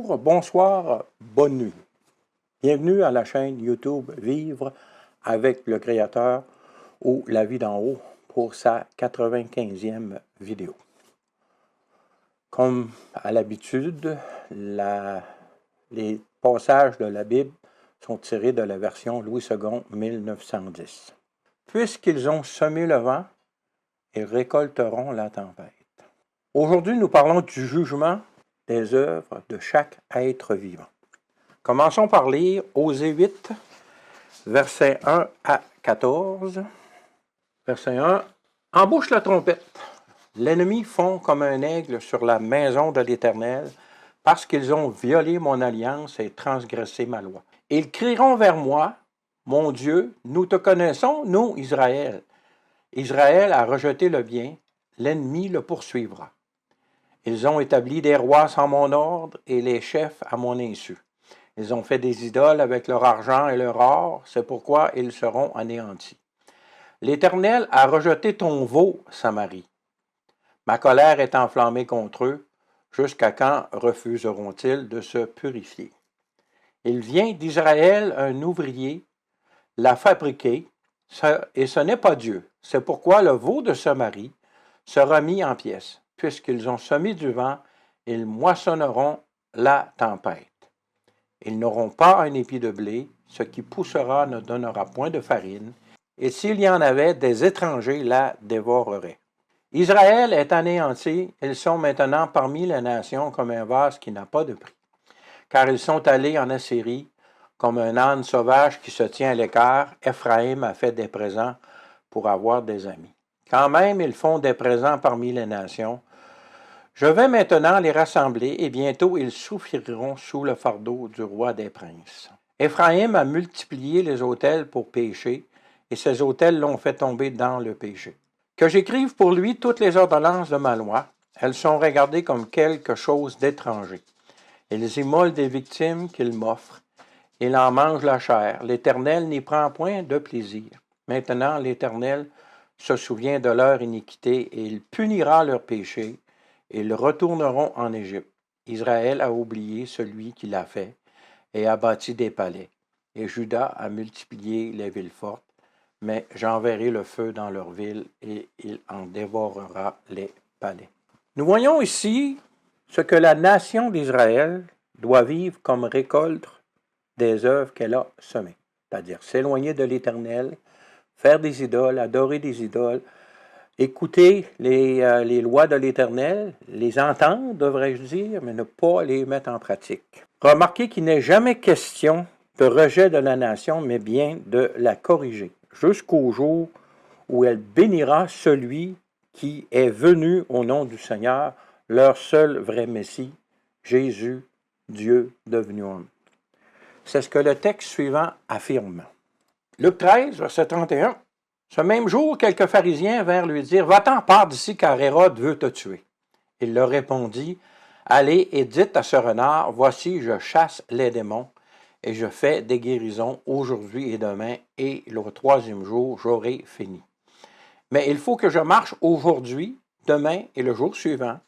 Bonjour, bonsoir, bonne nuit. Bienvenue à la chaîne YouTube Vivre avec le Créateur ou La Vie d'en haut pour sa 95e vidéo. Comme à l'habitude, les passages de la Bible sont tirés de la version Louis II 1910. Puisqu'ils ont semé le vent, ils récolteront la tempête. Aujourd'hui, nous parlons du jugement des œuvres de chaque être vivant. Commençons par lire Osée 8, versets 1 à 14. Verset 1. Embouche la trompette. L'ennemi fond comme un aigle sur la maison de l'Éternel, parce qu'ils ont violé mon alliance et transgressé ma loi. Ils crieront vers moi, mon Dieu, nous te connaissons, nous, Israël. Israël a rejeté le bien, l'ennemi le poursuivra. Ils ont établi des rois sans mon ordre et les chefs à mon insu. Ils ont fait des idoles avec leur argent et leur or, c'est pourquoi ils seront anéantis. L'Éternel a rejeté ton veau, Samarie. Ma colère est enflammée contre eux. Jusqu'à quand refuseront-ils de se purifier? Il vient d'Israël un ouvrier, l'a fabriqué, et ce n'est pas Dieu. C'est pourquoi le veau de Samarie sera mis en pièces. Puisqu'ils ont semé du vent, ils moissonneront la tempête. Ils n'auront pas un épi de blé, ce qui poussera ne donnera point de farine, et s'il y en avait, des étrangers la dévoreraient. Israël est anéanti, ils sont maintenant parmi les nations comme un vase qui n'a pas de prix, car ils sont allés en Assyrie, comme un âne sauvage qui se tient à l'écart. Éphraïm a fait des présents pour avoir des amis. Quand même, ils font des présents parmi les nations. Je vais maintenant les rassembler, et bientôt ils souffriront sous le fardeau du roi des princes. Éphraïm a multiplié les autels pour pécher, et ces autels l'ont fait tomber dans le péché. Que j'écrive pour lui toutes les ordonnances de ma loi, elles sont regardées comme quelque chose d'étranger. Ils immolent des victimes qu'ils m'offrent, il en mange la chair. L'Éternel n'y prend point de plaisir. Maintenant, l'Éternel se souvient de leur iniquité, et il punira leur péché. Ils retourneront en Égypte. Israël a oublié celui qui l'a fait et a bâti des palais. Et Juda a multiplié les villes fortes. Mais j'enverrai le feu dans leurs villes et il en dévorera les palais. Nous voyons ici ce que la nation d'Israël doit vivre comme récolte des œuvres qu'elle a semées, c'est-à-dire s'éloigner de l'Éternel, faire des idoles, adorer des idoles, écouter les lois de l'Éternel, les entendre, devrais-je dire, mais ne pas les mettre en pratique. Remarquez qu'il n'est jamais question de rejet de la nation, mais bien de la corriger, jusqu'au jour où elle bénira celui qui est venu au nom du Seigneur, leur seul vrai Messie, Jésus, Dieu devenu homme. C'est ce que le texte suivant affirme. Luc 13, verset 31. Ce même jour, quelques pharisiens vinrent lui dire « Va-t'en, pars d'ici, car Hérode veut te tuer. » Il leur répondit « Allez et dites à ce renard, voici, je chasse les démons, et je fais des guérisons aujourd'hui et demain, et le troisième jour, j'aurai fini. Mais il faut que je marche aujourd'hui, demain et le jour suivant,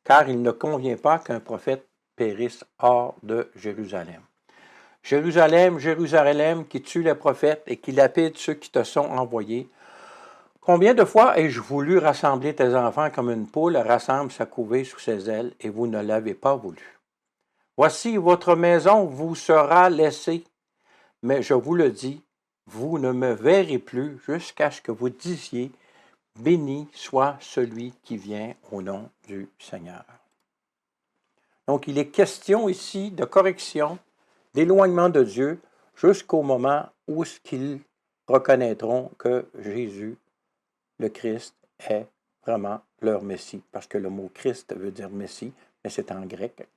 car il ne convient pas qu'un prophète périsse hors de Jérusalem. Jérusalem, Jérusalem, qui tue les prophètes et qui lapide ceux qui te sont envoyés. Combien de fois ai-je voulu rassembler tes enfants comme une poule rassemble sa couvée sous ses ailes, et vous ne l'avez pas voulu. Voici, votre maison vous sera laissée, mais je vous le dis, vous ne me verrez plus jusqu'à ce que vous disiez, béni soit celui qui vient au nom du Seigneur. Donc, il est question ici de correction, d'éloignement de Dieu, jusqu'au moment où ils reconnaîtront que Jésus, le Christ, est vraiment leur Messie. Parce que le mot Christ veut dire Messie, mais c'est en grec.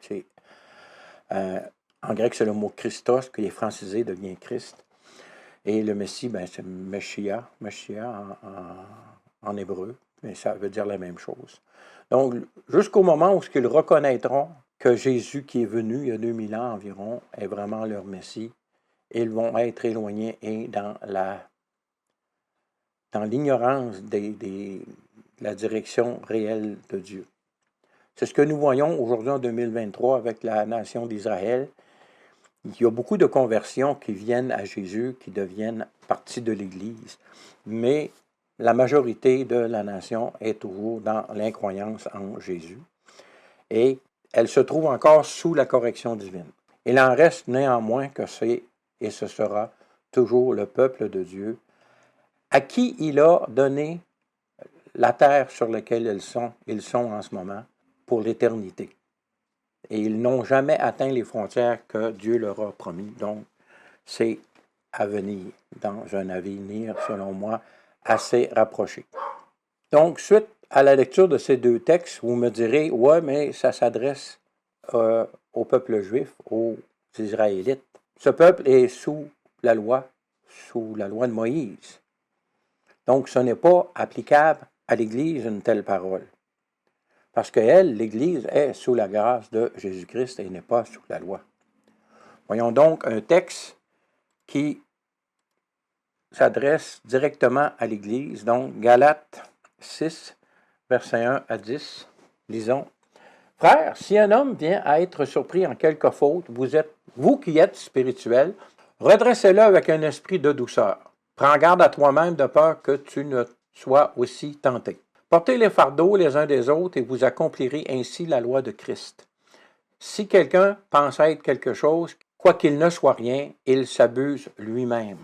En grec, c'est le mot Christos, qui est francisé, devient Christ. Et le Messie, c'est Meshiach en hébreu, mais ça veut dire la même chose. Donc, jusqu'au moment où ils reconnaîtront que Jésus qui est venu il y a 2000 ans environ est vraiment leur Messie, ils vont être éloignés et dans l'ignorance de la direction réelle de Dieu. C'est ce que nous voyons aujourd'hui en 2023 avec la nation d'Israël. Il y a beaucoup de conversions qui viennent à Jésus, qui deviennent partie de l'Église, mais la majorité de la nation est toujours dans l'incroyance en Jésus et elle se trouve encore sous la correction divine. Il en reste néanmoins que c'est et ce sera toujours le peuple de Dieu à qui il a donné la terre sur laquelle ils sont en ce moment pour l'éternité. Et ils n'ont jamais atteint les frontières que Dieu leur a promis. Donc, c'est à venir, dans un avenir, selon moi, assez rapproché. Donc, suite à la lecture de ces deux textes, vous me direz, ouais, mais ça s'adresse au peuple juif, aux Israélites. Ce peuple est sous la loi de Moïse. Donc, ce n'est pas applicable à l'Église une telle parole. Parce que l'Église, est sous la grâce de Jésus-Christ et n'est pas sous la loi. Voyons donc un texte qui s'adresse directement à l'Église. Donc, Galates 6, versets 1 à 10. Lisons. Frères, si un homme vient à être surpris en quelque faute, vous qui êtes spirituels, redressez-le avec un esprit de douceur. Prends garde à toi-même de peur que tu ne sois aussi tenté. Portez les fardeaux les uns des autres et vous accomplirez ainsi la loi de Christ. Si quelqu'un pense être quelque chose, quoiqu'il ne soit rien, il s'abuse lui-même.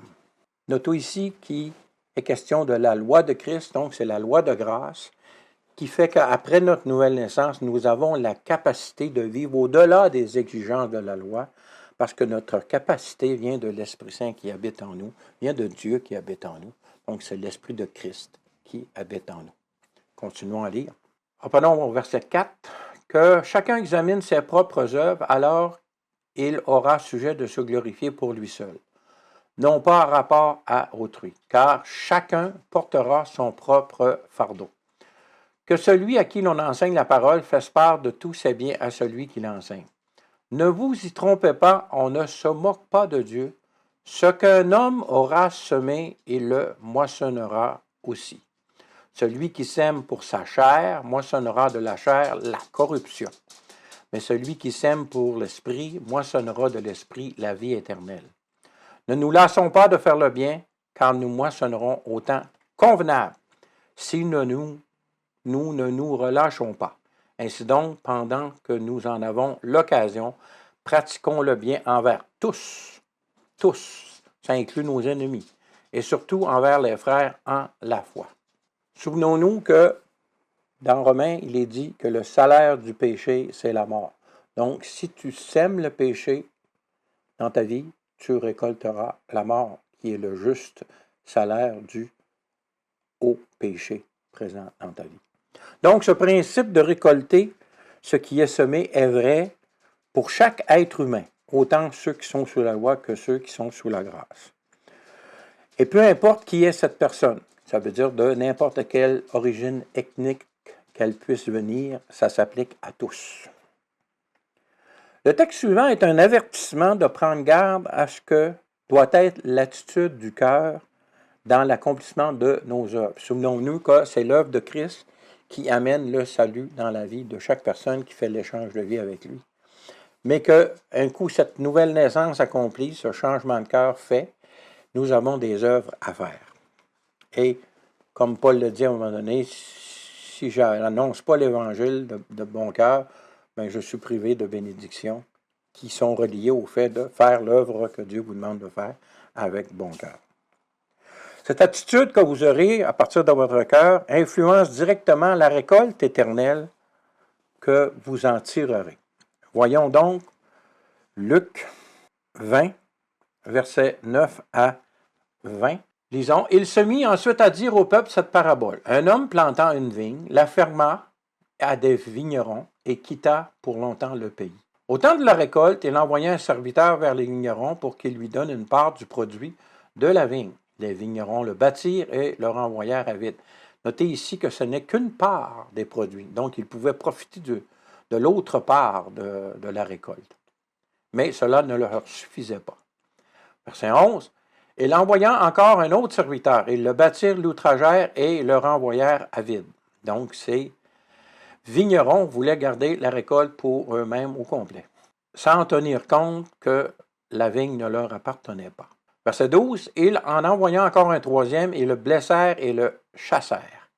Notons ici qu'il est question de la loi de Christ, donc c'est la loi de grâce, qui fait qu'après notre nouvelle naissance, nous avons la capacité de vivre au-delà des exigences de la loi, parce que notre capacité vient de l'Esprit Saint qui habite en nous, vient de Dieu qui habite en nous. Donc c'est l'Esprit de Christ qui habite en nous. Continuons à lire. Reprenons au verset 4. Que chacun examine ses propres œuvres, alors il aura sujet de se glorifier pour lui seul, non pas en rapport à autrui, car chacun portera son propre fardeau. Que celui à qui l'on enseigne la parole fasse part de tous ses biens à celui qui l'enseigne. Ne vous y trompez pas, on ne se moque pas de Dieu. Ce qu'un homme aura semé, il le moissonnera aussi. Celui qui sème pour sa chair moissonnera de la chair la corruption. Mais celui qui sème pour l'esprit moissonnera de l'esprit la vie éternelle. Ne nous lassons pas de faire le bien, car nous moissonnerons au temps convenable, si nous ne nous relâchons pas. Ainsi donc, pendant que nous en avons l'occasion, pratiquons le bien envers tous. Tous, ça inclut nos ennemis, et surtout envers les frères en la foi. Souvenons-nous que dans Romains, il est dit que le salaire du péché, c'est la mort. Donc, si tu sèmes le péché dans ta vie, tu récolteras la mort, qui est le juste salaire dû au péché présent dans ta vie. Donc, ce principe de récolter ce qui est semé est vrai pour chaque être humain, autant ceux qui sont sous la loi que ceux qui sont sous la grâce. Et peu importe qui est cette personne, ça veut dire de n'importe quelle origine ethnique qu'elle puisse venir, ça s'applique à tous. Le texte suivant est un avertissement de prendre garde à ce que doit être l'attitude du cœur dans l'accomplissement de nos œuvres. Souvenons-nous que c'est l'œuvre de Christ qui amène le salut dans la vie de chaque personne qui fait l'échange de vie avec lui. Mais qu'un coup cette nouvelle naissance accomplie, ce changement de cœur fait, nous avons des œuvres à faire. Et comme Paul le dit à un moment donné, si je n'annonce pas l'Évangile de bon cœur, ben je suis privé de bénédictions qui sont reliées au fait de faire l'œuvre que Dieu vous demande de faire avec bon cœur. Cette attitude que vous aurez à partir de votre cœur influence directement la récolte éternelle que vous en tirerez. Voyons donc Luc 20, versets 9 à 20. Lisons. Il se mit ensuite à dire au peuple cette parabole. Un homme plantant une vigne, la ferma à des vignerons et quitta pour longtemps le pays. Au temps de la récolte, il envoya un serviteur vers les vignerons pour qu'il lui donne une part du produit de la vigne. Les vignerons le battirent et le renvoyèrent à vide. Notez ici que ce n'est qu'une part des produits, donc ils pouvaient profiter de l'autre part de la récolte. Mais cela ne leur suffisait pas. Verset 11. Et l'envoyant encore un autre serviteur, ils le battirent, l'outragèrent et le renvoyèrent à vide. Donc c'est vignerons voulaient garder la récolte pour eux-mêmes au complet, sans tenir compte que la vigne ne leur appartenait pas. Verset 12, « Ils, en envoyant encore un troisième, et le blessèrent et le chassèrent.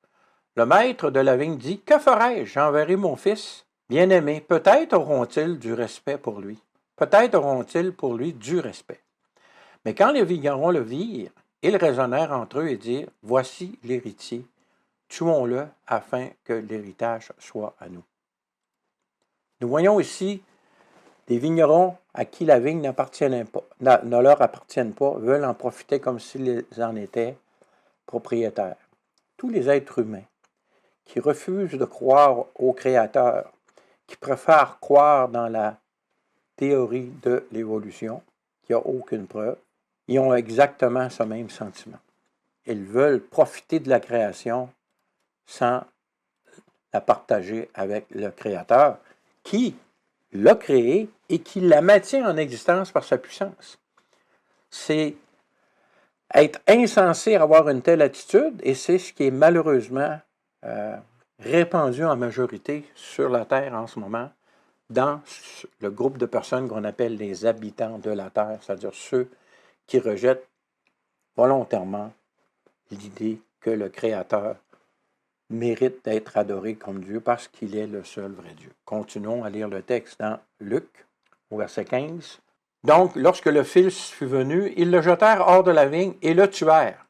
Le maître de la vigne dit, « Que ferai-je? J'enverrai mon fils bien-aimé. Peut-être auront-ils du respect pour lui. Peut-être auront-ils pour lui du respect. » Mais quand les vignerons le virent, ils raisonnèrent entre eux et dirent, « Voici l'héritier. Tuons-le afin que l'héritage soit à nous. » Nous voyons ici des vignerons à qui la vigne ne leur appartiennent pas, veulent en profiter comme s'ils en étaient propriétaires. Tous les êtres humains qui refusent de croire au Créateur, qui préfèrent croire dans la théorie de l'évolution, qui n'a aucune preuve, ils ont exactement ce même sentiment. Ils veulent profiter de la création sans la partager avec le Créateur, qui l'a créée et qui la maintient en existence par sa puissance. C'est être insensé à avoir une telle attitude, et c'est ce qui est malheureusement répandu en majorité sur la Terre en ce moment, dans le groupe de personnes qu'on appelle les habitants de la Terre, c'est-à-dire ceux qui rejettent volontairement l'idée que le Créateur mérite d'être adoré comme Dieu parce qu'il est le seul vrai Dieu. Continuons à lire le texte dans Luc, au verset 15. « Donc, lorsque le fils fut venu, ils le jetèrent hors de la vigne et le tuèrent.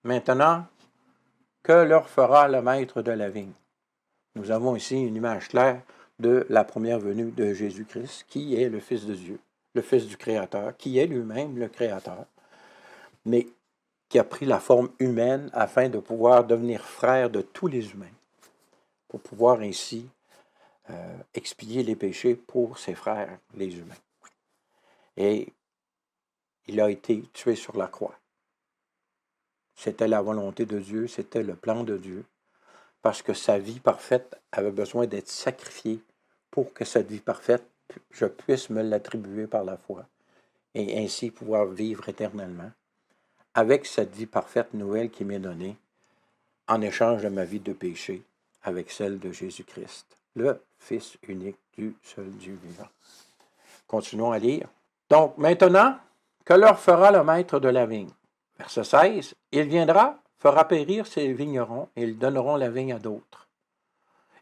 Maintenant, que leur fera le maître de la vigne? » Nous avons ici une image claire de la première venue de Jésus-Christ, qui est le Fils de Dieu, le Fils du Créateur, qui est lui-même le Créateur, mais qui a pris la forme humaine afin de pouvoir devenir frère de tous les humains, pour pouvoir ainsi expier les péchés pour ses frères, les humains. Et il a été tué sur la croix. C'était la volonté de Dieu, c'était le plan de Dieu, parce que sa vie parfaite avait besoin d'être sacrifiée pour que cette vie parfaite, je puisse me l'attribuer par la foi et ainsi pouvoir vivre éternellement avec cette vie parfaite nouvelle qui m'est donnée en échange de ma vie de péché avec celle de Jésus-Christ, le Fils unique du seul Dieu vivant. Continuons à lire. « Donc, maintenant, que leur fera le maître de la vigne? » Verset 16. « Il viendra, fera périr ses vignerons, et ils donneront la vigne à d'autres.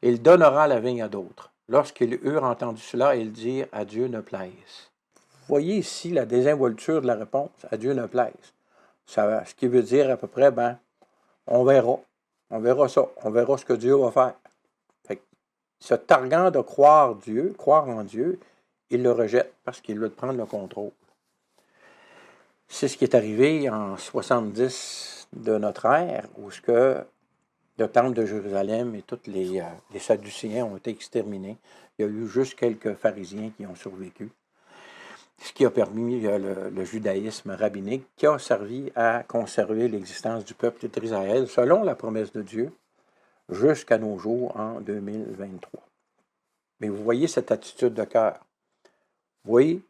Il donnera la vigne à d'autres. Lorsqu'ils eurent entendu cela, ils dirent, à Dieu ne plaise. » Vous voyez ici la désinvolture de la réponse, à Dieu ne plaise. Ça, ce qui veut dire à peu près, on verra. On verra ça. On verra ce que Dieu va faire. Fait que, se targuant de croire en Dieu, il le rejette parce qu'il veut prendre le contrôle. C'est ce qui est arrivé en 70 de notre ère, où ce que le temple de Jérusalem et tous les Sadducéens ont été exterminés. Il y a eu juste quelques pharisiens qui ont survécu. Ce qui a permis le judaïsme rabbinique, qui a servi à conserver l'existence du peuple d'Israël selon la promesse de Dieu jusqu'à nos jours en 2023. Mais vous voyez cette attitude de cœur. Oui,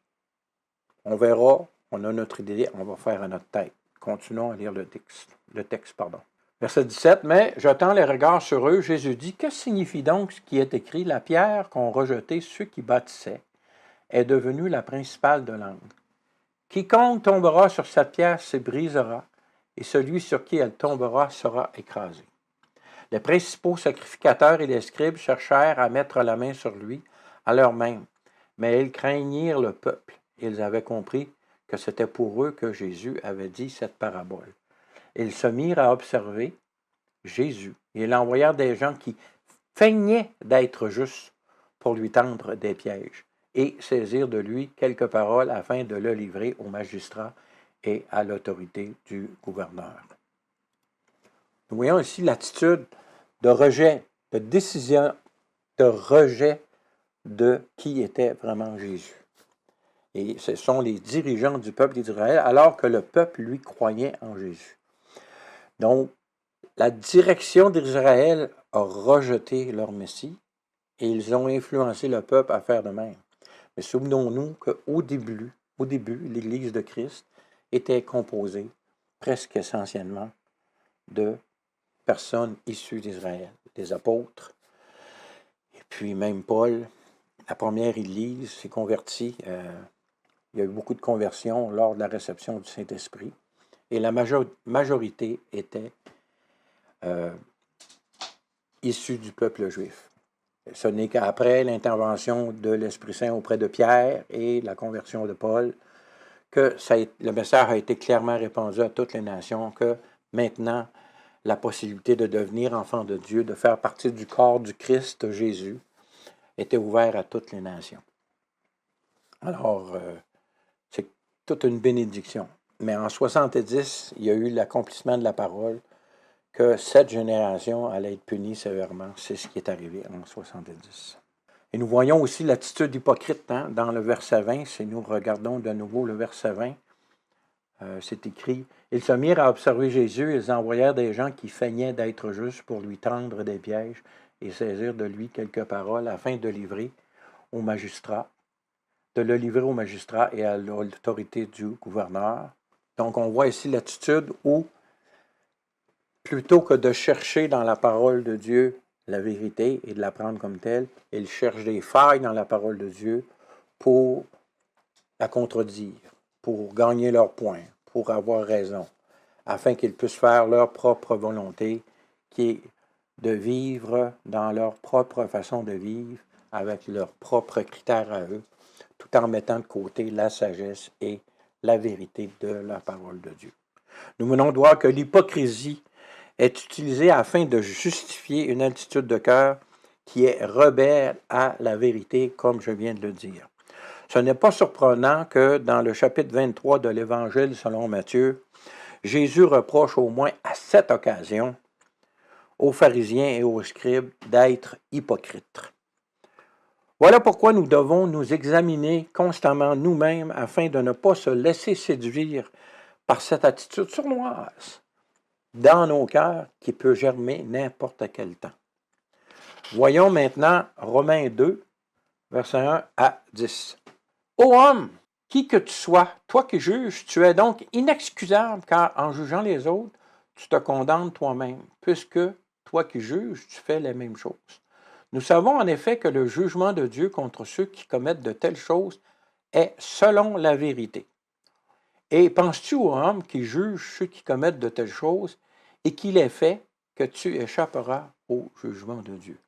on verra, on a notre idée, on va faire à notre tête. Continuons à lire le texte. Verset 17, « Mais, jetant les regards sur eux, Jésus dit, « Que signifie donc ce qui est écrit? La pierre qu'ont rejetée ceux qui bâtissaient est devenue la principale de l'angle. Quiconque tombera sur cette pierre se brisera, et celui sur qui elle tombera sera écrasé. » Les principaux sacrificateurs et les scribes cherchèrent à mettre la main sur lui à l'heure même, mais ils craignirent le peuple. Ils avaient compris que c'était pour eux que Jésus avait dit cette parabole. Ils se mirent à observer Jésus, et ils envoyèrent des gens qui feignaient d'être justes pour lui tendre des pièges et saisir de lui quelques paroles afin de le livrer aux magistrats et à l'autorité du gouverneur. Nous voyons ici l'attitude de rejet, de décision, de rejet de qui était vraiment Jésus. Et ce sont les dirigeants du peuple d'Israël, alors que le peuple, lui, croyait en Jésus. Donc, la direction d'Israël a rejeté leur Messie et ils ont influencé le peuple à faire de même. Mais souvenons-nous qu'au début, l'Église de Christ était composée presque essentiellement de personnes issues d'Israël, des apôtres, Puis même Paul, la première Église, s'est convertie. Il y a eu beaucoup de conversions lors de la réception du Saint-Esprit. Et la majorité était issue du peuple juif. Ce n'est qu'après l'intervention de l'Esprit Saint auprès de Pierre et la conversion de Paul que le message a été clairement répandu à toutes les nations, que maintenant, la possibilité de devenir enfant de Dieu, de faire partie du corps du Christ Jésus, était ouverte à toutes les nations. Alors, c'est toute une bénédiction. Mais en 70, il y a eu l'accomplissement de la parole que cette génération allait être punie sévèrement. C'est ce qui est arrivé en 70. Et nous voyons aussi l'attitude hypocrite dans le verset 20. Si nous regardons de nouveau le verset 20, c'est écrit « Ils se mirent à observer Jésus, ils envoyèrent des gens qui feignaient d'être justes pour lui tendre des pièges et saisir de lui quelques paroles afin de le livrer au magistrat et à l'autorité du gouverneur. » Donc on voit ici l'attitude où, plutôt que de chercher dans la parole de Dieu la vérité et de la prendre comme telle, ils cherchent des failles dans la parole de Dieu pour la contredire, pour gagner leur point, pour avoir raison, afin qu'ils puissent faire leur propre volonté, qui est de vivre dans leur propre façon de vivre, avec leurs propres critères à eux, tout en mettant de côté la sagesse et la vérité de la parole de Dieu. Nous venons de voir que l'hypocrisie est utilisée afin de justifier une attitude de cœur qui est rebelle à la vérité, comme je viens de le dire. Ce n'est pas surprenant que dans le chapitre 23 de l'Évangile selon Matthieu, Jésus reproche au moins à 7 occasions aux pharisiens et aux scribes d'être hypocrites. Voilà pourquoi nous devons nous examiner constamment nous-mêmes afin de ne pas se laisser séduire par cette attitude sournoise dans nos cœurs qui peut germer n'importe quel temps. Voyons maintenant Romains 2, versets 1 à 10. « Ô homme, qui que tu sois, toi qui juges, tu es donc inexcusable, car en jugeant les autres, tu te condamnes toi-même, puisque toi qui juges, tu fais les mêmes choses. Nous savons en effet que le jugement de Dieu contre ceux qui commettent de telles choses est selon la vérité. Et penses-tu aux hommes qui jugent ceux qui commettent de telles choses et qu'il est fait que tu échapperas au jugement de Dieu? »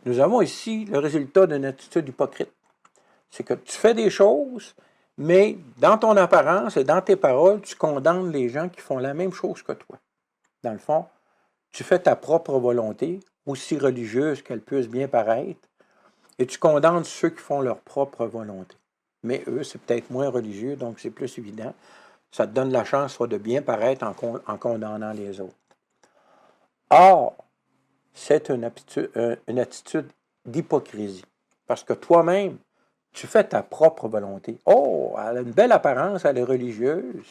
Nous avons ici le résultat d'une attitude hypocrite. C'est que tu fais des choses, mais dans ton apparence et dans tes paroles, tu condamnes les gens qui font la même chose que toi. Dans le fond, tu fais ta propre volonté, aussi religieuse qu'elle puisse bien paraître, et tu condamnes ceux qui font leur propre volonté. Mais eux, c'est peut-être moins religieux, donc c'est plus évident. Ça te donne la chance soit de bien paraître en condamnant les autres. Or, c'est une attitude d'hypocrisie, parce que toi-même, tu fais ta propre volonté. Oh, elle a une belle apparence, elle est religieuse,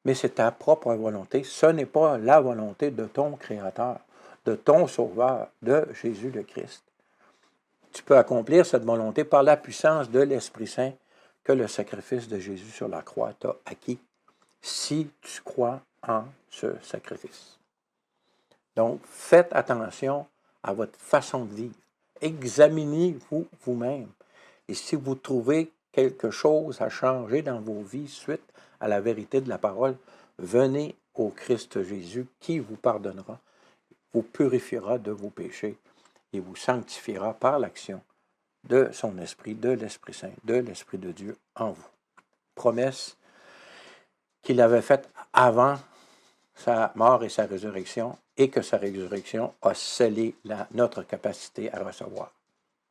mais c'est ta propre volonté. Ce n'est pas la volonté de ton Créateur, de ton Sauveur, de Jésus le Christ. Tu peux accomplir cette volonté par la puissance de l'Esprit Saint que le sacrifice de Jésus sur la croix t'a acquis, si tu crois en ce sacrifice. Donc, faites attention à votre façon de vivre. Examinez-vous vous-même. Et si vous trouvez quelque chose à changer dans vos vies suite à la vérité de la parole, venez au Christ Jésus qui vous pardonnera, vous purifiera de vos péchés et vous sanctifiera par l'action de son Esprit, de l'Esprit Saint, de l'Esprit de Dieu en vous. Promesse qu'il avait faite avant sa mort et sa résurrection, et que sa résurrection a scellé notre capacité à recevoir.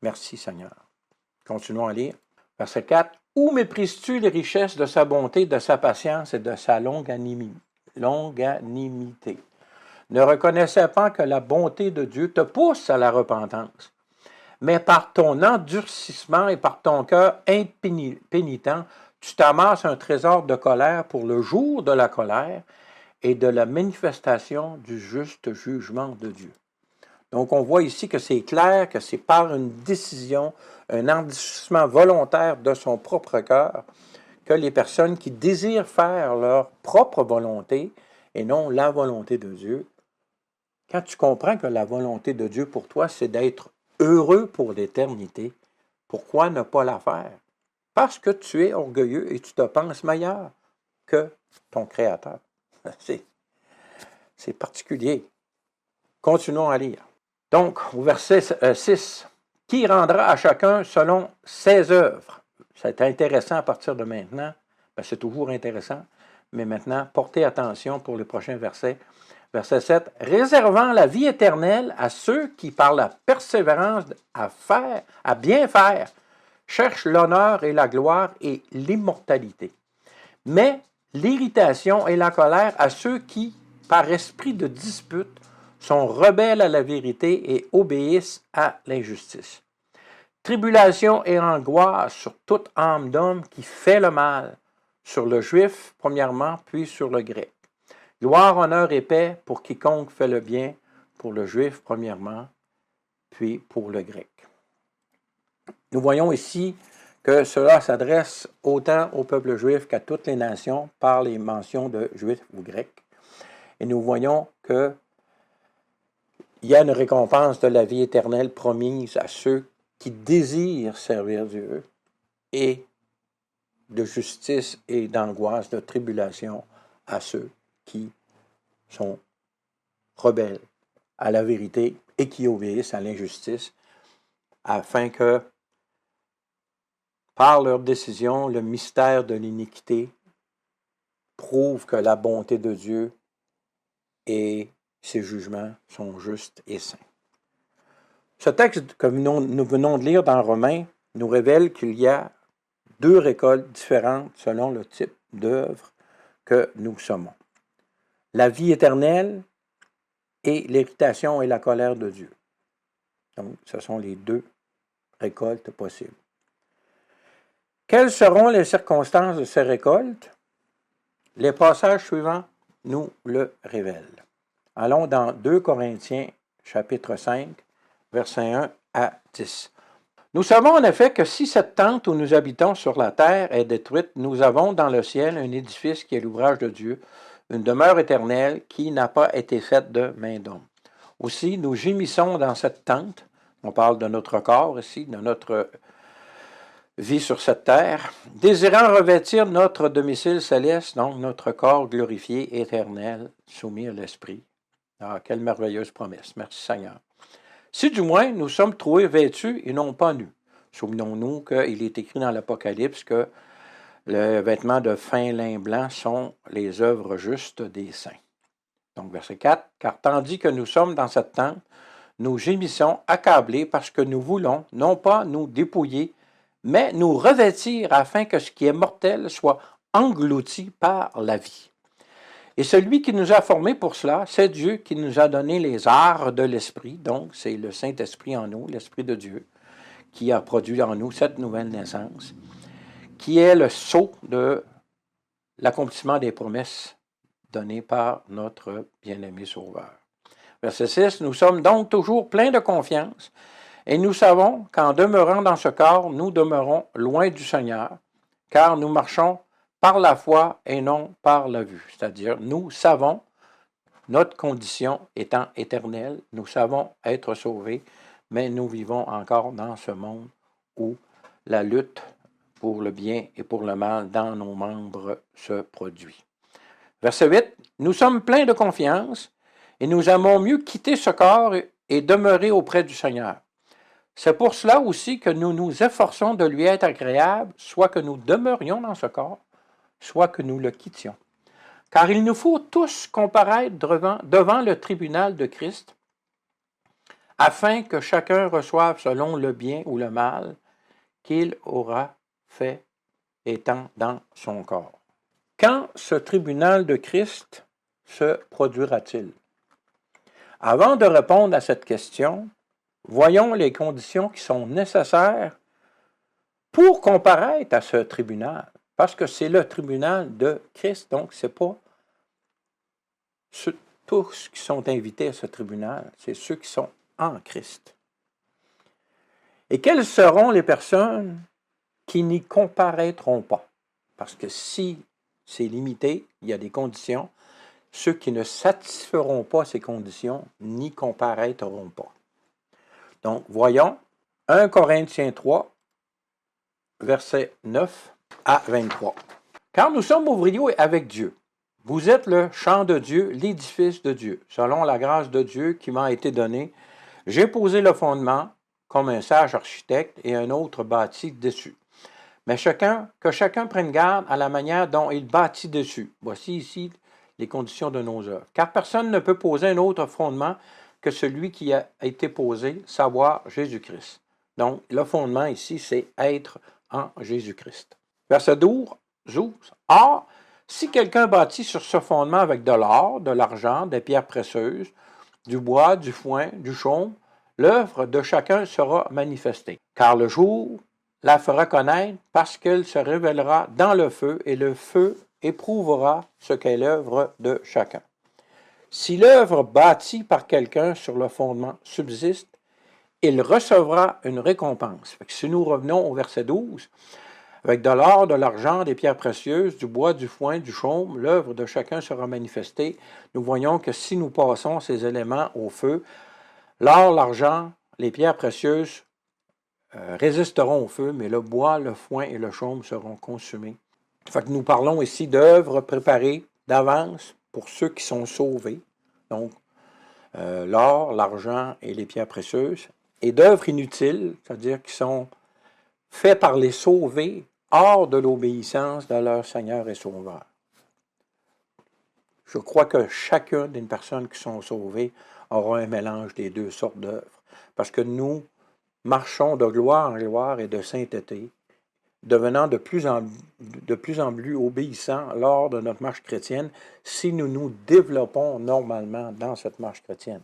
Merci Seigneur. Continuons à lire. Verset 4. « Où méprises-tu les richesses de sa bonté, de sa patience et de sa longanimité? Ne reconnaissez pas que la bonté de Dieu te pousse à la repentance, mais par ton endurcissement et par ton cœur impénitent, tu t'amasses un trésor de colère pour le jour de la colère et de la manifestation du juste jugement de Dieu. » Donc, on voit ici que c'est clair que c'est par une décision, un endurcissement volontaire de son propre cœur, que les personnes qui désirent faire leur propre volonté et non la volonté de Dieu quand tu comprends que la volonté de Dieu pour toi, c'est d'être heureux pour l'éternité, pourquoi ne pas la faire? Parce que tu es orgueilleux et tu te penses meilleur que ton Créateur. C'est particulier. Continuons à lire. Donc, au verset 6, « Qui rendra à chacun selon ses œuvres? » C'est intéressant à partir de maintenant. Ben, c'est toujours intéressant. Mais maintenant, portez attention pour les prochains versets. Verset 7, « Réservant la vie éternelle à ceux qui, par la persévérance à bien faire, cherchent l'honneur et la gloire et l'immortalité. Mais l'irritation et la colère à ceux qui, par esprit de dispute, sont rebelles à la vérité et obéissent à l'injustice. Tribulation et angoisse sur toute âme d'homme qui fait le mal, sur le juif premièrement, puis sur le grec. Gloire, honneur et paix pour quiconque fait le bien, pour le juif premièrement, puis pour le grec. » Nous voyons ici que cela s'adresse autant au peuple juif qu'à toutes les nations par les mentions de juifs ou grecs. Et nous voyons qu'il y a une récompense de la vie éternelle promise à ceux qui désirent servir Dieu et de justice et d'angoisse, de tribulation à ceux qui sont rebelles à la vérité et qui obéissent à l'injustice, afin que, par leur décision, le mystère de l'iniquité prouve que la bonté de Dieu et ses jugements sont justes et saints. Ce texte que nous venons de lire dans Romains nous révèle qu'il y a deux récoltes différentes selon le type d'œuvre que nous sommons. La vie éternelle et l'irritation et la colère de Dieu. Donc, ce sont les deux récoltes possibles. Quelles seront les circonstances de ces récoltes? Les passages suivants nous le révèlent. Allons dans 2 Corinthiens, chapitre 5, versets 1 à 10. Nous savons en effet que si cette tente où nous habitons sur la terre est détruite, nous avons dans le ciel un édifice qui est l'ouvrage de Dieu, une demeure éternelle qui n'a pas été faite de main d'homme. Aussi, nous gémissons dans cette tente, on parle de notre corps ici, de notre vie sur cette terre, désirant revêtir notre domicile céleste, donc notre corps glorifié, éternel, soumis à l'Esprit. Ah, quelle merveilleuse promesse. Merci Seigneur. Si du moins nous sommes trouvés vêtus et non pas nus. Souvenons-nous qu'il est écrit dans l'Apocalypse que les vêtements de fin lin blanc sont les œuvres justes des saints. Donc, verset 4, « Car tandis que nous sommes dans cette tente, nous gémissons accablés parce que nous voulons non pas nous dépouiller, mais nous revêtir afin que ce qui est mortel soit englouti par la vie. Et celui qui nous a formés pour cela, c'est Dieu qui nous a donné les arts de l'Esprit, donc c'est le Saint-Esprit en nous, l'Esprit de Dieu, qui a produit en nous cette nouvelle naissance, qui est le sceau de l'accomplissement des promesses données par notre bien-aimé Sauveur. Verset 6, « Nous sommes donc toujours pleins de confiance, et nous savons qu'en demeurant dans ce corps, nous demeurons loin du Seigneur, car nous marchons par la foi et non par la vue. » C'est-à-dire, nous savons, notre condition étant éternelle, nous savons être sauvés, mais nous vivons encore dans ce monde où la lutte pour le bien et pour le mal dans nos membres se produit. Verset 8, « Nous sommes pleins de confiance et nous aimons mieux quitter ce corps et demeurer auprès du Seigneur. C'est pour cela aussi que nous nous efforçons de lui être agréables, soit que nous demeurions dans ce corps, soit que nous le quittions. Car il nous faut tous comparaître devant le tribunal de Christ, afin que chacun reçoive selon le bien ou le mal qu'il aura fait étant dans son corps. » Quand ce tribunal de Christ se produira-t-il? Avant de répondre à cette question, voyons les conditions qui sont nécessaires pour comparaître à ce tribunal. Parce que c'est le tribunal de Christ, donc ce n'est pas tous qui sont invités à ce tribunal, c'est ceux qui sont en Christ. Et quelles seront les personnes qui n'y comparaîtront pas? Parce que si c'est limité, il y a des conditions. ceux qui ne satisferont pas ces conditions n'y comparaîtront pas. Donc, voyons 1 Corinthiens 3, versets 9 à 23. Car nous sommes ouvriers avec Dieu. Vous êtes le champ de Dieu, l'édifice de Dieu. Selon la grâce de Dieu qui m'a été donnée, j'ai posé le fondement comme un sage architecte et un autre bâtit dessus. Mais que chacun prenne garde à la manière dont il bâtit dessus. Voici ici les conditions de nos œuvres. Car personne ne peut poser un autre fondement que celui qui a été posé, savoir Jésus-Christ. Donc, le fondement ici, c'est être en Jésus-Christ. Verset 12. Or, si quelqu'un bâtit sur ce fondement avec de l'or, de l'argent, des pierres précieuses, du bois, du foin, du chaume, l'œuvre de chacun sera manifestée. Car le jour la fera connaître parce qu'elle se révélera dans le feu et le feu éprouvera ce qu'est l'œuvre de chacun. Si l'œuvre bâtie par quelqu'un sur le fondement subsiste, il recevra une récompense. Si nous revenons au verset 12, avec de l'or, de l'argent, des pierres précieuses, du bois, du foin, du chaume, l'œuvre de chacun sera manifestée. Nous voyons que si nous passons ces éléments au feu, l'or, l'argent, les pierres précieuses résisteront au feu, mais le bois, le foin et le chaume seront consumés. Fait que nous parlons ici d'œuvres préparées d'avance pour ceux qui sont sauvés, donc l'or, l'argent et les pierres précieuses, et d'œuvres inutiles, c'est-à-dire qui sont faites par les sauvés hors de l'obéissance de leur Seigneur et Sauveur. Je crois que chacune des personnes qui sont sauvées aura un mélange des deux sortes d'œuvres, parce que nous marchons de gloire en gloire et de sainteté, devenant de plus en plus obéissants lors de notre marche chrétienne si nous nous développons normalement dans cette marche chrétienne.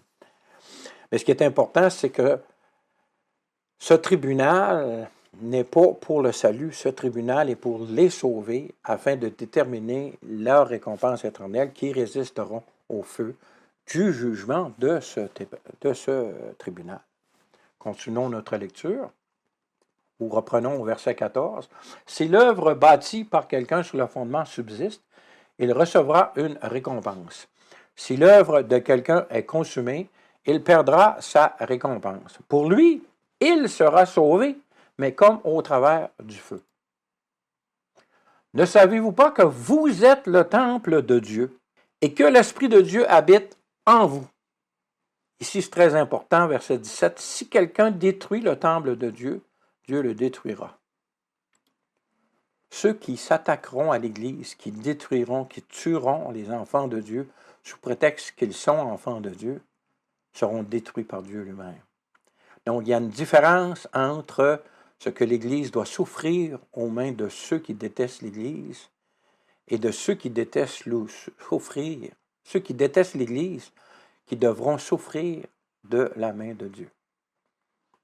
Mais ce qui est important, c'est que ce tribunal n'est pas pour le salut, ce tribunal est pour les sauver afin de déterminer leur récompense éternelle qui résisteront au feu du jugement de ce tribunal. Continuons notre lecture. Ou reprenons au verset 14. Si l'œuvre bâtie par quelqu'un sur le fondement subsiste, il recevra une récompense. Si l'œuvre de quelqu'un est consumée, il perdra sa récompense. Pour lui, il sera sauvé, mais comme au travers du feu. Ne savez-vous pas que vous êtes le temple de Dieu et que l'Esprit de Dieu habite en vous? Ici, c'est très important, verset 17. Si quelqu'un détruit le temple de Dieu, Dieu le détruira. Ceux qui s'attaqueront à l'Église, qui détruiront, qui tueront les enfants de Dieu sous prétexte qu'ils sont enfants de Dieu, seront détruits par Dieu lui-même. Donc, il y a une différence entre ce que l'Église doit souffrir aux mains de ceux qui détestent l'Église et de ceux qui détestent souffrir. Ceux qui détestent l'Église, qui devront souffrir de la main de Dieu.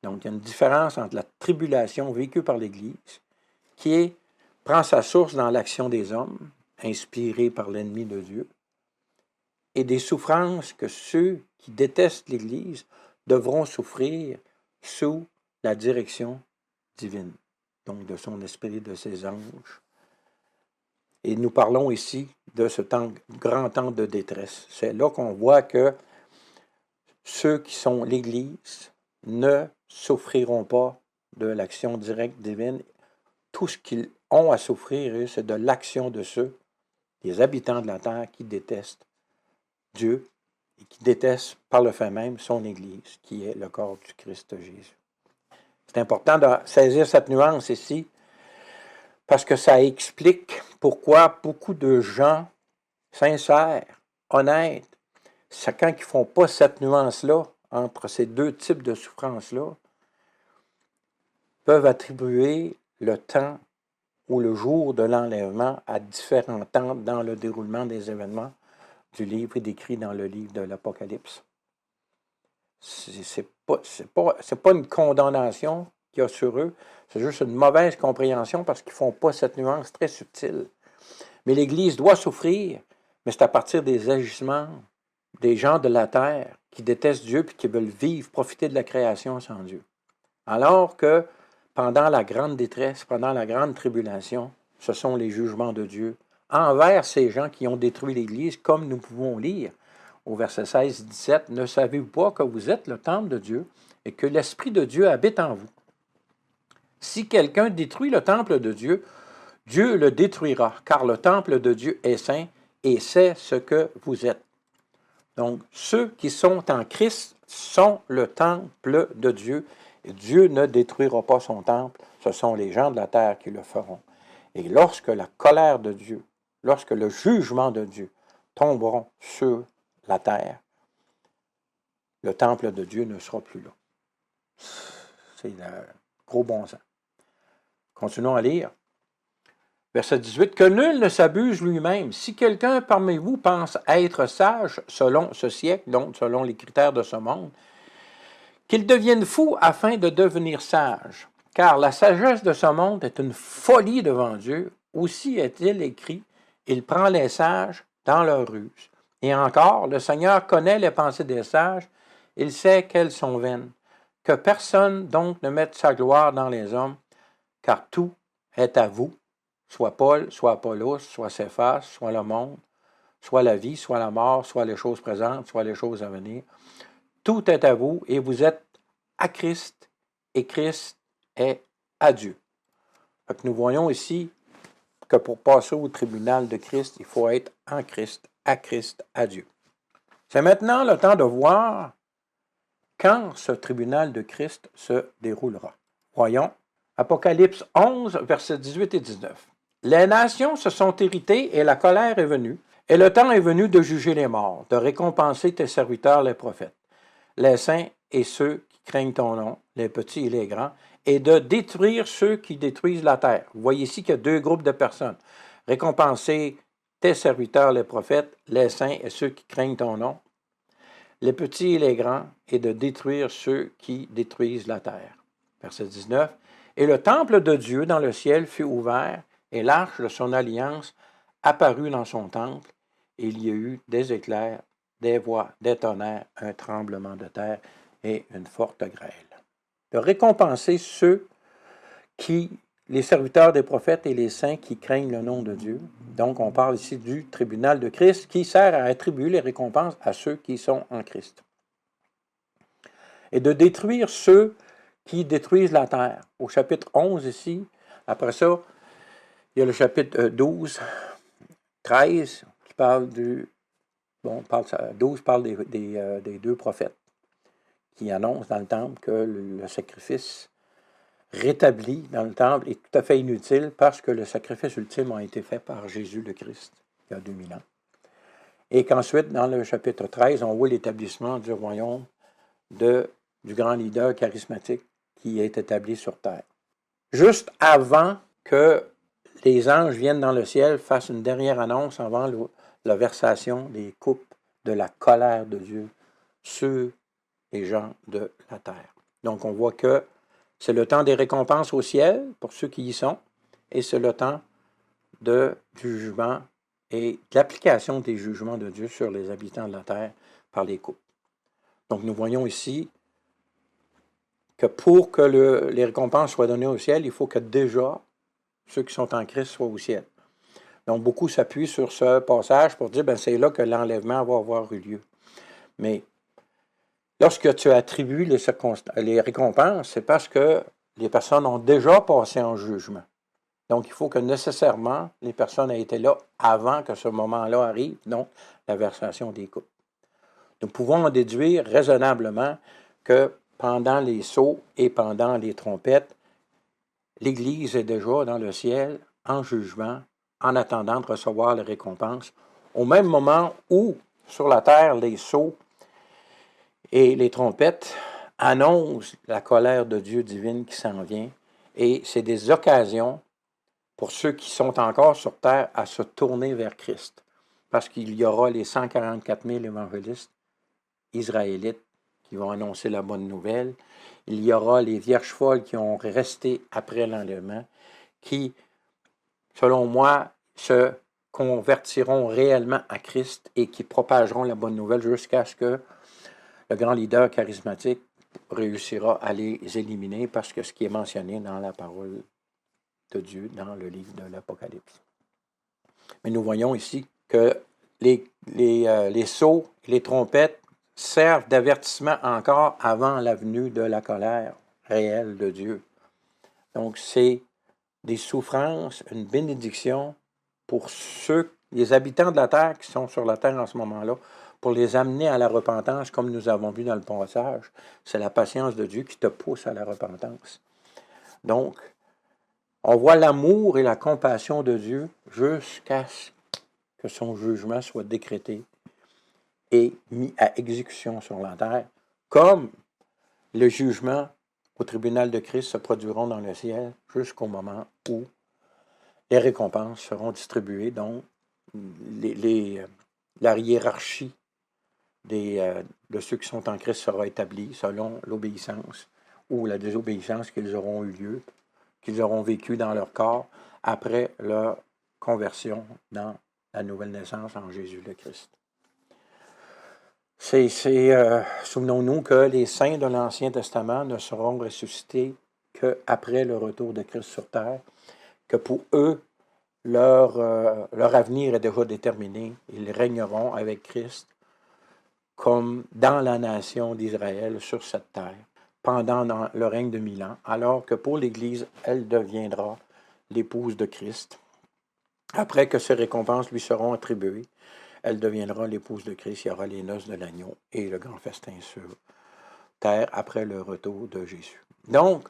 Donc, il y a une différence entre la tribulation vécue par l'Église, qui prend sa source dans l'action des hommes, inspirée par l'ennemi de Dieu, et des souffrances que ceux qui détestent l'Église devront souffrir sous la direction divine, donc de son esprit, de ses anges. Et nous parlons ici de ce grand temps de détresse. C'est là qu'on voit que ceux qui sont l'Église ne souffriront pas de l'action directe divine. Tout ce qu'ils ont à souffrir, c'est de l'action de ceux, des habitants de la terre, qui détestent Dieu et qui détestent par le fait même son Église, qui est le corps du Christ Jésus. C'est important de saisir cette nuance ici, parce que ça explique pourquoi beaucoup de gens sincères, honnêtes, quand ils ne font pas cette nuance-là entre ces deux types de souffrances-là, peuvent attribuer le temps ou le jour de l'enlèvement à différents temps dans le déroulement des événements du livre décrit dans le livre de l'Apocalypse. C'est pas une condamnation qu'il y a sur eux, c'est juste une mauvaise compréhension parce qu'ils ne font pas cette nuance très subtile. Mais l'Église doit souffrir, mais c'est à partir des agissements des gens de la terre qui détestent Dieu et qui veulent vivre, profiter de la création sans Dieu. Alors que pendant la grande détresse, pendant la grande tribulation, ce sont les jugements de Dieu envers ces gens qui ont détruit l'Église, comme nous pouvons lire au verset 16-17, « Ne savez-vous pas que vous êtes le temple de Dieu et que l'Esprit de Dieu habite en vous? Si quelqu'un détruit le temple de Dieu, Dieu le détruira, car le temple de Dieu est saint et c'est ce que vous êtes. » Donc, ceux qui sont en Christ sont le temple de Dieu. Et Dieu ne détruira pas son temple, ce sont les gens de la terre qui le feront. Et lorsque la colère de Dieu, lorsque le jugement de Dieu tomberont sur la terre, le temple de Dieu ne sera plus là. C'est le gros bon sens. Continuons à lire. Verset 18. « Que nul ne s'abuse lui-même. Si quelqu'un parmi vous pense être sage selon ce siècle, donc selon les critères de ce monde, qu'il devienne fou afin de devenir sage. Car la sagesse de ce monde est une folie devant Dieu. Aussi est-il écrit, il prend les sages dans leur ruse. Et encore, le Seigneur connaît les pensées des sages, il sait qu'elles sont vaines. Que personne donc ne mette sa gloire dans les hommes, car tout est à vous, soit Paul, soit Apollos, soit Céphas, soit le monde, soit la vie, soit la mort, soit les choses présentes, soit les choses à venir. Tout est à vous et vous êtes à Christ et Christ est à Dieu. » Donc nous voyons ici que pour passer au tribunal de Christ, il faut être en Christ, à Dieu. C'est maintenant le temps de voir quand ce tribunal de Christ se déroulera. Voyons, Apocalypse 11, versets 18 et 19. « Les nations se sont irritées et la colère est venue, et le temps est venu de juger les morts, de récompenser tes serviteurs les prophètes, les saints et ceux qui craignent ton nom, les petits et les grands, et de détruire ceux qui détruisent la terre. » Vous voyez ici qu'il y a deux groupes de personnes. Récompenser tes serviteurs les prophètes, les saints et ceux qui craignent ton nom, les petits et les grands, et de détruire ceux qui détruisent la terre. Verset 19. « Et le temple de Dieu dans le ciel fut ouvert, et l'arche de son alliance apparut dans son temple, et il y a eu des éclairs, des voix, des tonnerres, un tremblement de terre et une forte grêle. » De récompenser ceux qui, les serviteurs des prophètes et les saints qui craignent le nom de Dieu. Donc, on parle ici du tribunal de Christ qui sert à attribuer les récompenses à ceux qui sont en Christ. Et de détruire ceux qui détruisent la terre. Au chapitre 11 ici, après ça, il y a le chapitre 12, 13 qui parle du... Bon, 12 parle des deux prophètes qui annoncent dans le temple que le sacrifice rétabli dans le temple est tout à fait inutile parce que le sacrifice ultime a été fait par Jésus le Christ il y a 2000 ans. Et qu'ensuite, dans le chapitre 13, on voit l'établissement du royaume du grand leader charismatique qui est établi sur terre. Juste avant que les anges viennent dans le ciel, fassent une dernière annonce avant la versation des coupes de la colère de Dieu sur les gens de la terre. Donc, on voit que c'est le temps des récompenses au ciel pour ceux qui y sont, et c'est le temps du jugement et de l'application des jugements de Dieu sur les habitants de la terre par les coupes. Donc, nous voyons ici que pour que les récompenses soient données au ciel, il faut que déjà ceux qui sont en Christ soient au ciel. Donc, beaucoup s'appuient sur ce passage pour dire, c'est là que l'enlèvement va avoir eu lieu. Mais lorsque tu attribues les récompenses, c'est parce que les personnes ont déjà passé en jugement. Donc, il faut que nécessairement les personnes aient été là avant que ce moment-là arrive, donc la versation des coupes. Nous pouvons en déduire raisonnablement que pendant les sceaux et pendant les trompettes, l'Église est déjà dans le ciel en jugement, en attendant de recevoir les récompenses, au même moment où, sur la terre, les sceaux et les trompettes annoncent la colère de Dieu divine qui s'en vient. Et c'est des occasions pour ceux qui sont encore sur terre à se tourner vers Christ. Parce qu'il y aura les 144 000 évangélistes israélites qui vont annoncer la bonne nouvelle. Il y aura les vierges folles qui ont resté après l'enlèvement, qui, selon moi, se convertiront réellement à Christ et qui propageront la bonne nouvelle jusqu'à ce que le grand leader charismatique réussira à les éliminer parce que ce qui est mentionné dans la parole de Dieu, dans le livre de l'Apocalypse. Mais nous voyons ici que les sceaux et les trompettes servent d'avertissement encore avant la venue de la colère réelle de Dieu. Donc, c'est des souffrances, une bénédiction pour les habitants de la terre qui sont sur la terre en ce moment-là, pour les amener à la repentance, comme nous avons vu dans le passage. C'est la patience de Dieu qui te pousse à la repentance. Donc, on voit l'amour et la compassion de Dieu jusqu'à ce que son jugement soit décrété et mis à exécution sur la terre, comme le jugement au tribunal de Christ se produiront dans le ciel jusqu'au moment où les récompenses seront distribuées. Donc, la hiérarchie de ceux qui sont en Christ sera établie selon l'obéissance ou la désobéissance qu'ils auront eu lieu, qu'ils auront vécu dans leur corps après leur conversion dans la nouvelle naissance en Jésus le Christ. Souvenons-nous que les saints de l'Ancien Testament ne seront ressuscités qu'après le retour de Christ sur terre, que pour eux, leur avenir est déjà déterminé. Ils régneront avec Christ comme dans la nation d'Israël sur cette terre, pendant le règne de 1000 ans, alors que pour l'Église, elle deviendra l'épouse de Christ. Après que ces récompenses lui seront attribuées, elle deviendra l'épouse de Christ. Il y aura les noces de l'agneau et le grand festin sur terre après le retour de Jésus. Donc,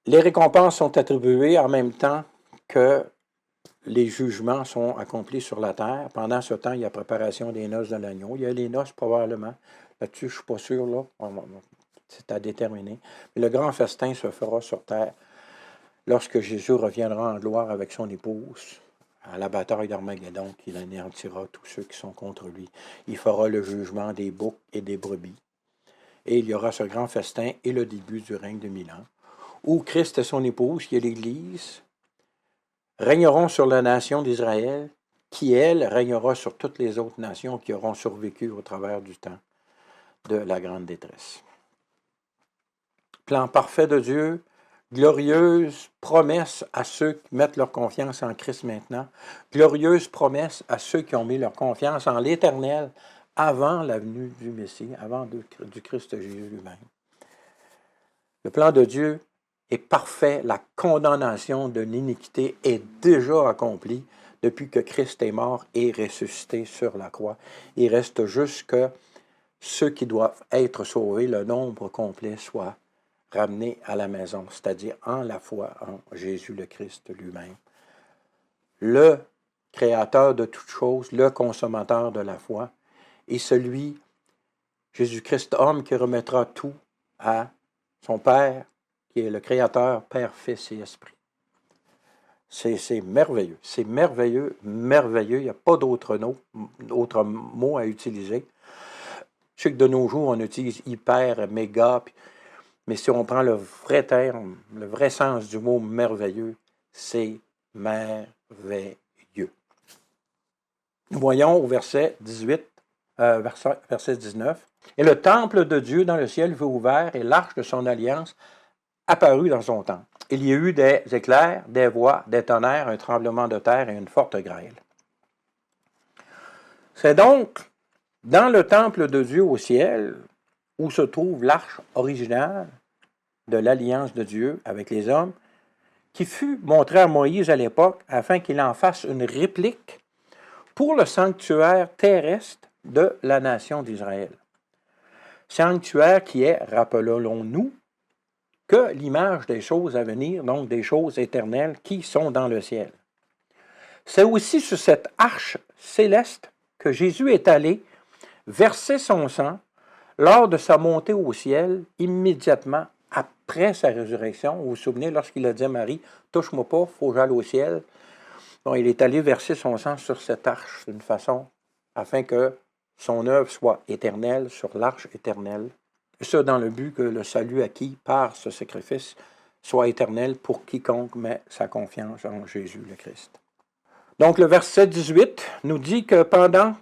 les récompenses sont attribuées en même temps que les jugements sont accomplis sur la terre. Pendant ce temps, il y a préparation des noces de l'agneau. Il y a les noces probablement. Là-dessus, je ne suis pas sûr, là. C'est à déterminer. Mais le grand festin se fera sur terre lorsque Jésus reviendra en gloire avec son épouse à la bataille d'Armageddon, qu'il anéantira tous ceux qui sont contre lui. Il fera le jugement des boucs et des brebis. Et il y aura ce grand festin et le début du règne de 1000 ans, où Christ et son épouse, qui est l'Église, régneront sur la nation d'Israël, qui, elle, régnera sur toutes les autres nations qui auront survécu au travers du temps de la grande détresse. Plan parfait de Dieu, glorieuse promesse à ceux qui mettent leur confiance en Christ maintenant, glorieuse promesse à ceux qui ont mis leur confiance en l'Éternel avant la venue du Messie, avant du Christ Jésus lui-même. Le plan de Dieu est parfait, la condamnation de l'iniquité est déjà accomplie depuis que Christ est mort et ressuscité sur la croix. Il reste juste que ceux qui doivent être sauvés, le nombre complet, soit ramené à la maison, c'est-à-dire en la foi en Jésus le Christ lui-même. Le créateur de toutes choses, le consommateur de la foi, et celui, Jésus-Christ homme, qui remettra tout à son Père, qui est le Créateur, Père, Fils et Esprit. C'est merveilleux. C'est merveilleux, merveilleux. Il n'y a pas d'autre mot à utiliser. Je sais que de nos jours, on utilise hyper, méga, mais si on prend le vrai terme, le vrai sens du mot merveilleux, c'est merveilleux. Nous voyons au verset 18, verset 19. « Et le temple de Dieu dans le ciel fut ouvert, et l'arche de son alliance apparut dans son temple. Il y a eu des éclairs, des voix, des tonnerres, un tremblement de terre et une forte grêle. » C'est donc dans le temple de Dieu au ciel où se trouve l'arche originale de l'alliance de Dieu avec les hommes, qui fut montrée à Moïse à l'époque afin qu'il en fasse une réplique pour le sanctuaire terrestre de la nation d'Israël. Sanctuaire qui est, rappelons-nous, que l'image des choses à venir, donc des choses éternelles qui sont dans le ciel. C'est aussi sur cette arche céleste que Jésus est allé verser son sang lors de sa montée au ciel, immédiatement après sa résurrection. Vous vous souvenez, lorsqu'il a dit à Marie, « Touche-moi pas, il faut que j'aille au ciel ». Bon, il est allé verser son sang sur cette arche d'une façon afin que son œuvre soit éternelle sur l'arche éternelle. Et ça, dans le but que le salut acquis par ce sacrifice soit éternel pour quiconque met sa confiance en Jésus le Christ. Donc, le verset 18 nous dit que pendant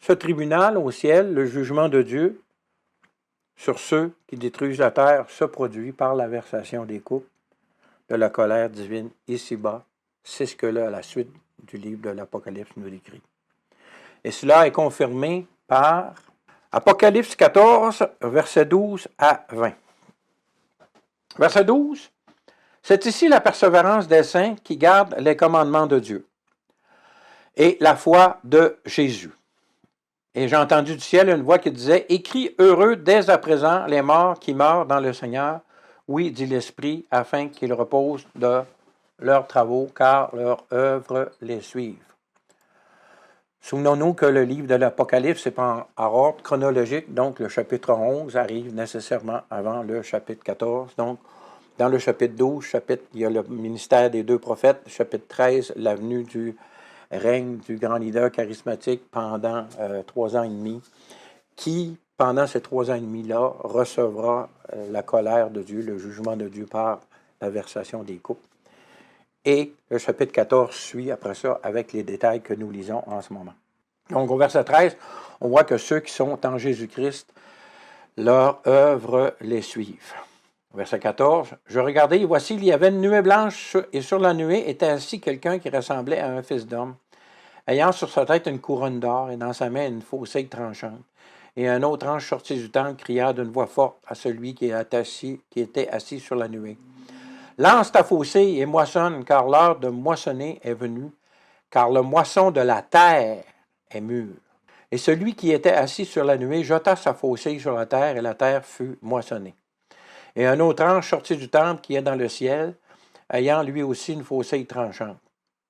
ce tribunal au ciel, le jugement de Dieu sur ceux qui détruisent la terre se produit par la versation des coupes de la colère divine ici-bas C'est ce que la suite du livre de l'Apocalypse nous décrit. Et cela est confirmé par Apocalypse 14, versets 12 à 20. Verset 12. C'est ici la persévérance des saints qui gardent les commandements de Dieu et la foi de Jésus. Et j'ai entendu du ciel une voix qui disait, « Écris heureux dès à présent les morts qui meurent dans le Seigneur. Oui, dit l'Esprit, afin qu'ils reposent de leurs travaux, car leurs œuvres les suivent. » Souvenons-nous que le livre de l'Apocalypse n'est pas en ordre chronologique, donc le chapitre 11 arrive nécessairement avant le chapitre 14. Donc, dans le chapitre 12, il y a le ministère des deux prophètes. Chapitre 13, la venue du règne du grand leader charismatique pendant 3 ans et demi, qui, pendant ces 3 ans et demi-là, recevra la colère de Dieu, le jugement de Dieu par la versation des coupes. Et le chapitre 14 suit après ça avec les détails que nous lisons en ce moment. Donc, au verset 13, on voit que ceux qui sont en Jésus-Christ, leur œuvre les suivent. Verset 14, « Je regardais, et voici, il y avait une nuée blanche, et sur la nuée était assis quelqu'un qui ressemblait à un fils d'homme, ayant sur sa tête une couronne d'or, et dans sa main une faucille tranchante. Et un autre ange sorti du temple cria d'une voix forte à celui qui était assis sur la nuée. Lance ta faucille et moissonne, car l'heure de moissonner est venue, car le moisson de la terre est mûr. Et celui qui était assis sur la nuée jeta sa faucille sur la terre, et la terre fut moissonnée. Et un autre ange sorti du temple qui est dans le ciel, ayant lui aussi une faucille tranchante.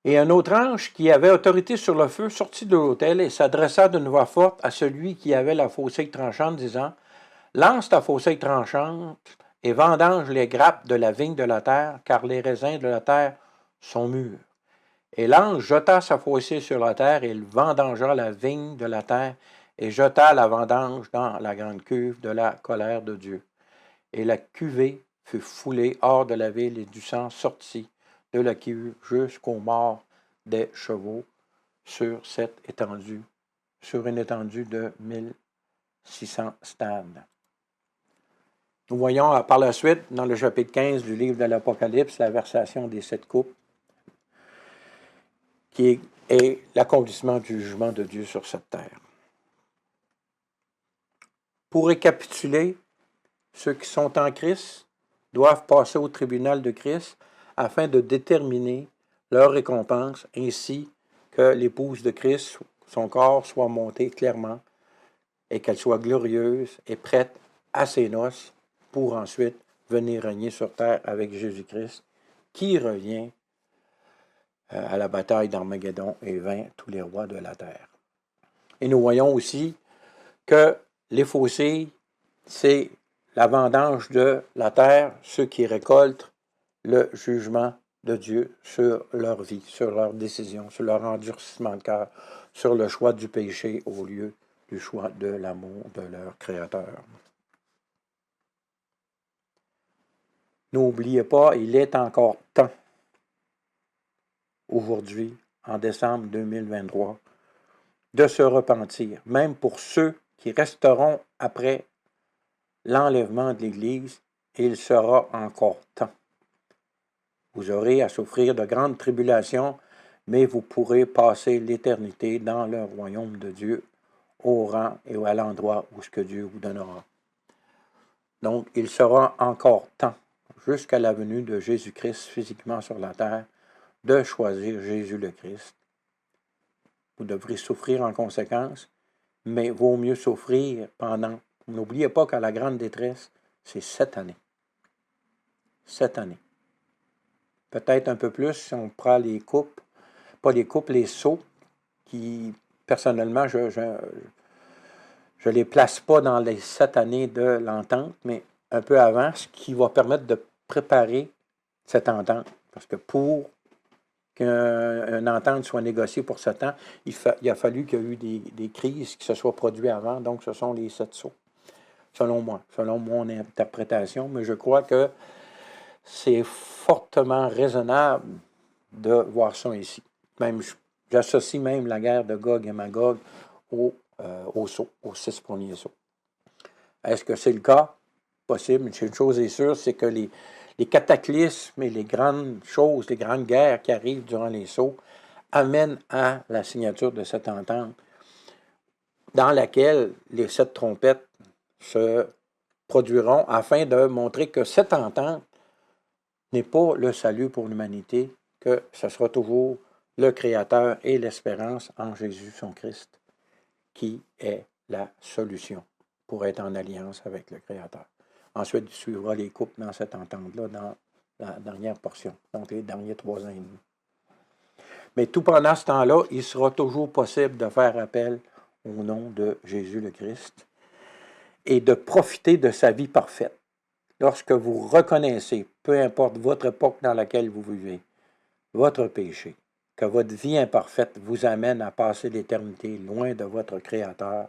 Et un autre ange qui avait autorité sur le feu sortit de l'autel et s'adressa d'une voix forte à celui qui avait la faucille tranchante, disant, « Lance ta faucille tranchante et vendange les grappes de la vigne de la terre, car les raisins de la terre sont mûrs. » Et l'ange jeta sa faucille sur la terre, et il vendangea la vigne de la terre, et jeta la vendange dans la grande cuve de la colère de Dieu. Et la cuvée fut foulée hors de la ville, et du sang sortit de la cuve jusqu'aux morts des chevaux sur une étendue de 1600 stades. Nous voyons par la suite, dans le chapitre 15 du livre de l'Apocalypse, la versation des 7 coupes, qui est l'accomplissement du jugement de Dieu sur cette terre. Pour récapituler, ceux qui sont en Christ doivent passer au tribunal de Christ afin de déterminer leur récompense, ainsi que l'épouse de Christ, son corps, soit monté clairement et qu'elle soit glorieuse et prête à ses noces pour ensuite venir régner sur terre avec Jésus-Christ, qui revient à la bataille d'Armageddon et vainc tous les rois de la terre. Et nous voyons aussi que les faucilles, c'est la vendange de la terre, ceux qui récoltent le jugement de Dieu sur leur vie, sur leurs décisions, sur leur endurcissement de cœur, sur le choix du péché au lieu du choix de l'amour de leur Créateur. N'oubliez pas, il est encore temps, aujourd'hui, en décembre 2023, de se repentir, même pour ceux qui resteront après l'enlèvement de l'Église, il sera encore temps. Vous aurez à souffrir de grandes tribulations, mais vous pourrez passer l'éternité dans le royaume de Dieu, au rang et à l'endroit où ce que Dieu vous donnera. Donc, il sera encore temps, jusqu'à la venue de Jésus-Christ physiquement sur la terre, de choisir Jésus le Christ. Vous devrez souffrir en conséquence, mais vaut mieux souffrir pendant. N'oubliez pas qu'à la grande détresse, c'est 7 années. 7 années. Peut-être un peu plus si on prend les coupes, pas les coupes, les sceaux, qui, personnellement, je ne les place pas dans les 7 années de l'entente, mais un peu avant, ce qui va permettre de préparer cette entente. Parce que pour qu'une entente soit négociée pour 7 ans, il a fallu qu'il y ait eu des crises qui se soient produites avant, donc ce sont les 7 sceaux, selon moi, selon mon interprétation, mais je crois que c'est fortement raisonnable de voir ça ici. Même, j'associe même la guerre de Gog et Magog aux sceaux, aux 6 premiers sceaux. Est-ce que c'est le cas? Possible. Une chose est sûre, c'est que les cataclysmes et les grandes choses, les grandes guerres qui arrivent durant les sauts amènent à la signature de cette entente dans laquelle les 7 trompettes se produiront afin de montrer que cette entente n'est pas le salut pour l'humanité, que ce sera toujours le Créateur et l'espérance en Jésus, son Christ, qui est la solution pour être en alliance avec le Créateur. Ensuite, il suivra les couples dans cette entente-là, dans la dernière portion, donc les derniers 3 ans et demi. Mais tout pendant ce temps-là, il sera toujours possible de faire appel au nom de Jésus le Christ et de profiter de sa vie parfaite. Lorsque vous reconnaissez, peu importe votre époque dans laquelle vous vivez, votre péché, que votre vie imparfaite vous amène à passer l'éternité loin de votre Créateur,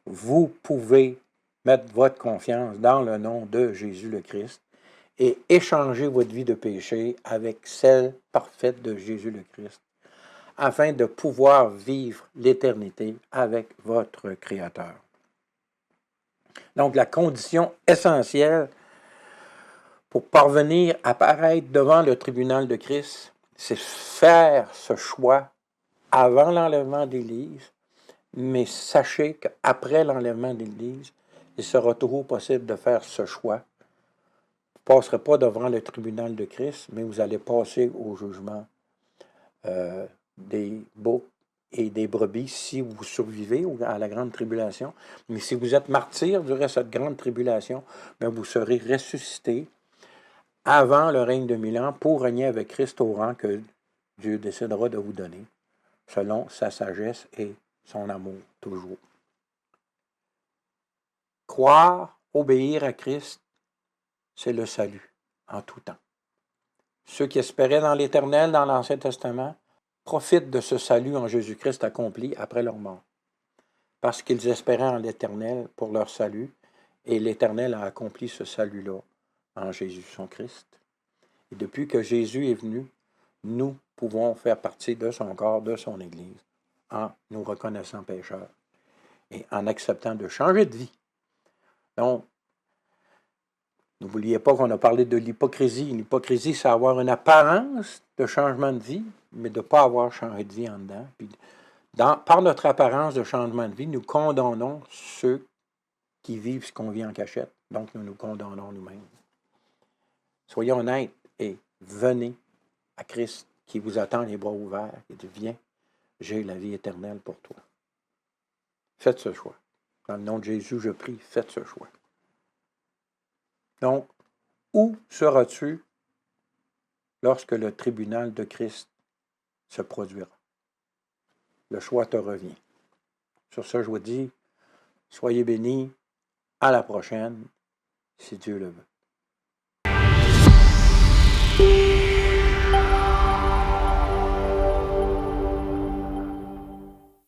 vous pouvez mettre votre confiance dans le nom de Jésus le Christ et échanger votre vie de péché avec celle parfaite de Jésus le Christ, afin de pouvoir vivre l'éternité avec votre Créateur. Donc, la condition essentielle pour parvenir à apparaître devant le tribunal de Christ, c'est faire ce choix avant l'enlèvement d'Église, mais sachez qu'après l'enlèvement d'Église, il sera toujours possible de faire ce choix. Vous ne passerez pas devant le tribunal de Christ, mais vous allez passer au jugement des boucs et des brebis si vous survivez à la grande tribulation. Mais si vous êtes martyr durant cette grande tribulation, bien, vous serez ressuscité avant le règne de 1000 ans pour régner avec Christ au rang que Dieu décidera de vous donner, selon sa sagesse et son amour toujours. Croire, obéir à Christ, c'est le salut en tout temps. Ceux qui espéraient dans l'Éternel dans l'Ancien Testament profitent de ce salut en Jésus-Christ accompli après leur mort, parce qu'ils espéraient en l'Éternel pour leur salut, et l'Éternel a accompli ce salut-là en Jésus, son Christ. Et depuis que Jésus est venu, nous pouvons faire partie de son corps, de son Église, en nous reconnaissant pécheurs et en acceptant de changer de vie. Donc, n'oubliez pas qu'on a parlé de l'hypocrisie. L'hypocrisie, c'est avoir une apparence de changement de vie, mais de ne pas avoir changé de vie en dedans. Puis, par notre apparence de changement de vie, nous condamnons ceux qui vivent ce qu'on vit en cachette. Donc, nous nous condamnons nous-mêmes. Soyons honnêtes et venez à Christ qui vous attend les bras ouverts et dit, viens, j'ai la vie éternelle pour toi. Faites ce choix. Dans le nom de Jésus, je prie, faites ce choix. Donc, où seras-tu lorsque le tribunal de Christ se produira? Le choix te revient. Sur ce, je vous dis, soyez bénis, à la prochaine, si Dieu le veut.